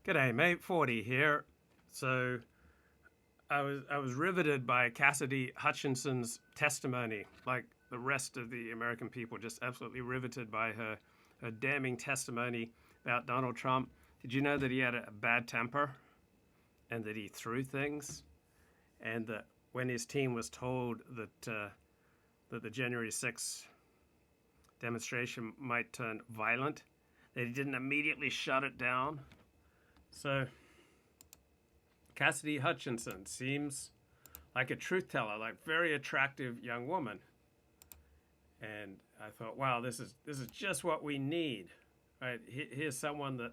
G'day, mate. 40 here. So I was riveted by Cassidy Hutchinson's testimony, like the rest of the American people, just absolutely riveted by her damning testimony about Donald Trump. Did you know that he had a bad temper and that he threw things, and that when his team was told that the January 6th demonstration might turn violent, that he didn't immediately shut it down? So Cassidy Hutchinson seems like a truth teller, like very attractive young woman. And I thought, wow, this is just what we need. Right? Here's someone that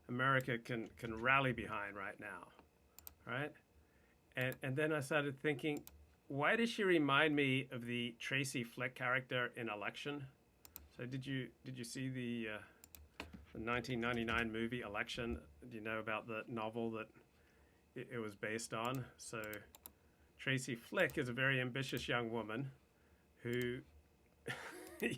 America can rally behind right now. Right? And then I started thinking, why does she remind me of the Tracy Flick character in Election? So did you see the 1999 movie Election? Do you know about the novel that it was based on? So Tracy Flick is a very ambitious young woman who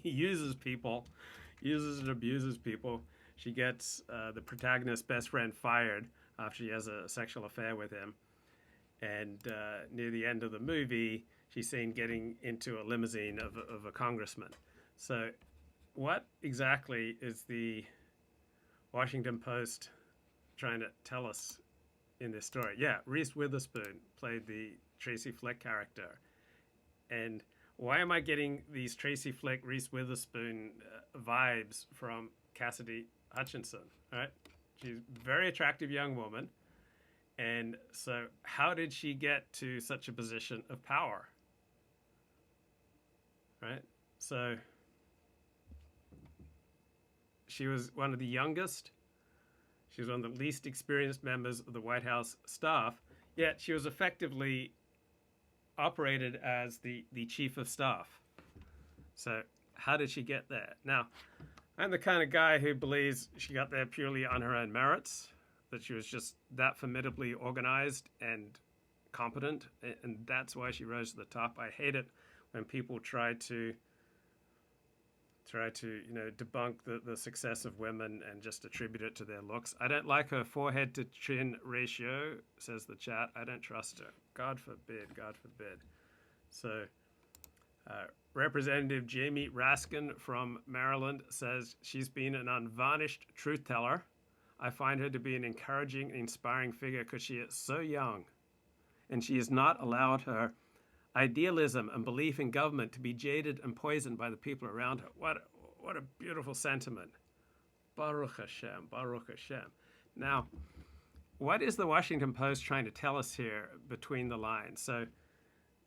uses and abuses people. She gets the protagonist's best friend fired after she has a sexual affair with him. And near the end of the movie, she's seen getting into a limousine of a congressman. So what exactly is the Washington Post trying to tell us in this story? Yeah, Reese Witherspoon played the Tracy Flick character. And why am I getting these Tracy Flick, Reese Witherspoon vibes from Cassidy Hutchinson? Right? She's a very attractive young woman. And so how did she get to such a position of power? Right? So she was one of the youngest. She was one of the least experienced members of the White House staff, yet she was effectively operated as the chief of staff. So how did she get there? Now, I'm the kind of guy who believes she got there purely on her own merits, that she was just that formidably organized and competent, and that's why she rose to the top. I hate it when people try to debunk the success of women and just attribute it to their looks. I don't like her forehead to chin ratio, says the chat. I don't trust her. God forbid, God forbid. So Representative Jamie Raskin from Maryland says she's been an unvarnished truth teller. I find her to be an encouraging and inspiring figure because she is so young, and she has not allowed her idealism and belief in government to be jaded and poisoned by the people around her. What a beautiful sentiment. Baruch Hashem, Baruch Hashem. Now, what is the Washington Post trying to tell us here between the lines? So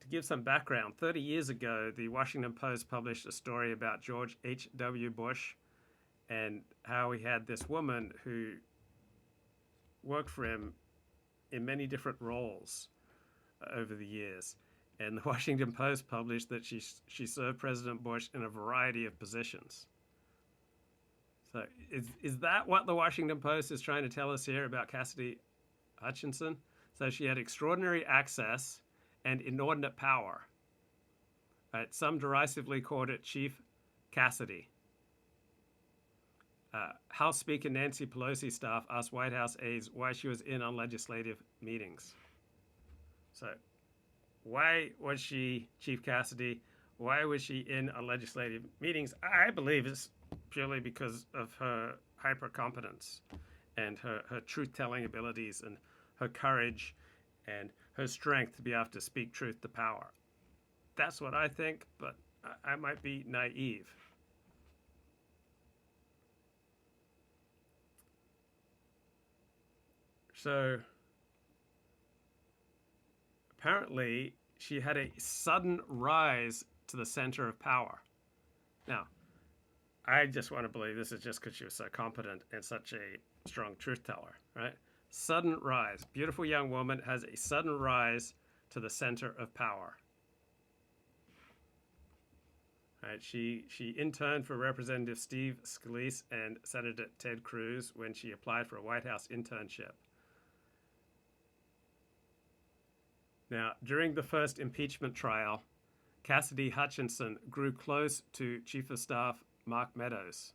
to give some background, 30 years ago, the Washington Post published a story about George H.W. Bush and how he had this woman who worked for him in many different roles over the years. And the Washington Post published that she served President Bush in a variety of positions. So is that what the Washington Post is trying to tell us here about Cassidy Hutchinson? So she had extraordinary access and inordinate power. Right? Some derisively called it Chief Cassidy. House Speaker Nancy Pelosi's staff asked White House aides why she was in on legislative meetings. So why was she Chief Cassidy? Why was she in on legislative meetings? I believe it's purely because of her hyper-competence and her truth-telling abilities and her courage and her strength to be able to speak truth to power. That's what I think, but I might be naive. So apparently she had a sudden rise to the center of power. Now, I just want to believe this is just because she was so competent and such a strong truth teller, right? Sudden rise. Beautiful young woman has a sudden rise to the center of power. Right? She interned for Representative Steve Scalise and Senator Ted Cruz when she applied for a White House internship. Now, during the first impeachment trial, Cassidy Hutchinson grew close to Chief of Staff Mark Meadows.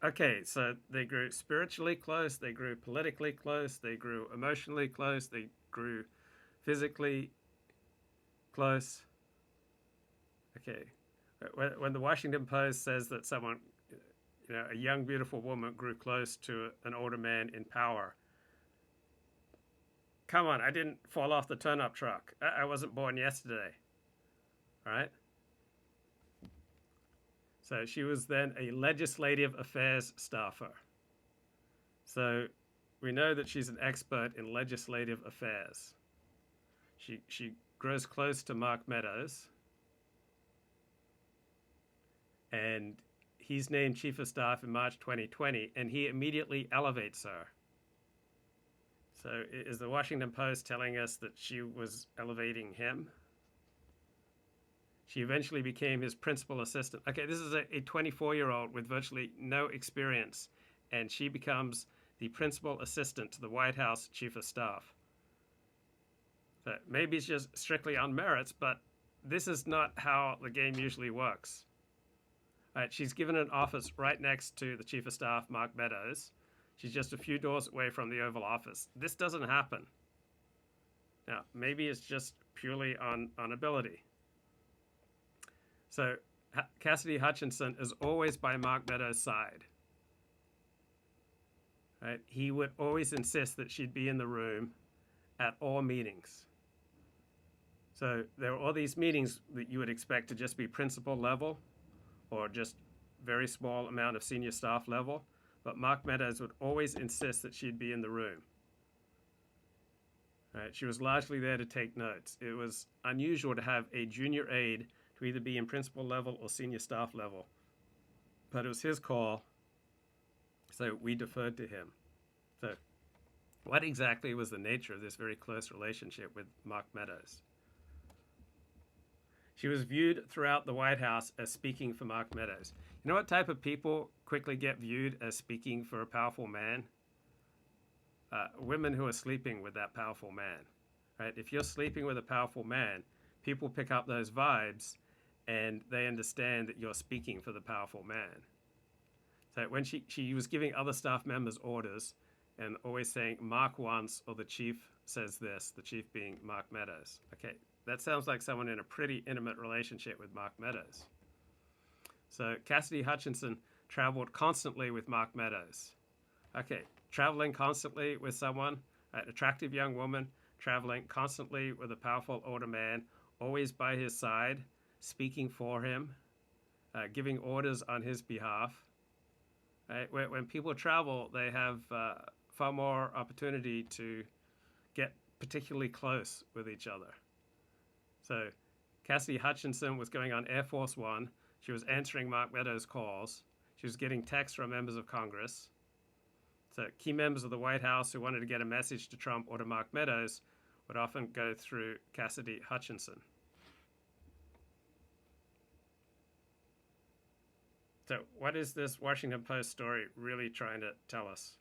Okay, so they grew spiritually close, they grew politically close, they grew emotionally close, they grew physically close. Okay, when the Washington Post says that someone, a young, beautiful woman grew close to an older man in power, come on, I didn't fall off the turnip truck. I wasn't born yesterday, right? So she was then a legislative affairs staffer. So we know that she's an expert in legislative affairs. She grows close to Mark Meadows, and he's named Chief of Staff in March 2020, and he immediately elevates her. So is the Washington Post telling us that she was elevating him? She eventually became his principal assistant. Okay, this is a 24-year-old with virtually no experience, and she becomes the principal assistant to the White House Chief of Staff. So maybe it's just strictly on merits, but this is not how the game usually works. Right, she's given an office right next to the Chief of Staff, Mark Meadows. She's just a few doors away from the Oval Office. This doesn't happen. Now, maybe it's just purely on ability. So Cassidy Hutchinson is always by Mark Meadows' side. Right? He would always insist that she'd be in the room at all meetings. So there are all these meetings that you would expect to just be principal level or just very small amount of senior staff level, but Mark Meadows would always insist that she'd be in the room. Right? She was largely there to take notes. It was unusual to have a junior aide to either be in principal level or senior staff level. But it was his call, so we deferred to him. So what exactly was the nature of this very close relationship with Mark Meadows? She was viewed throughout the White House as speaking for Mark Meadows. You know what type of people quickly get viewed as speaking for a powerful man? Women who are sleeping with that powerful man. Right? If you're sleeping with a powerful man, people pick up those vibes and they understand that you're speaking for the powerful man. So when she was giving other staff members orders and always saying, Mark wants, or the chief says this, the chief being Mark Meadows. Okay, that sounds like someone in a pretty intimate relationship with Mark Meadows. So Cassidy Hutchinson traveled constantly with Mark Meadows. Okay, traveling constantly with someone, an attractive young woman, traveling constantly with a powerful older man, always by his side, speaking for him, giving orders on his behalf. Right? When people travel, they have far more opportunity to get particularly close with each other. So Cassidy Hutchinson was going on Air Force One. She was answering Mark Meadows' calls. She was getting texts from members of Congress. So key members of the White House who wanted to get a message to Trump or to Mark Meadows would often go through Cassidy Hutchinson. So what is this Washington Post story really trying to tell us?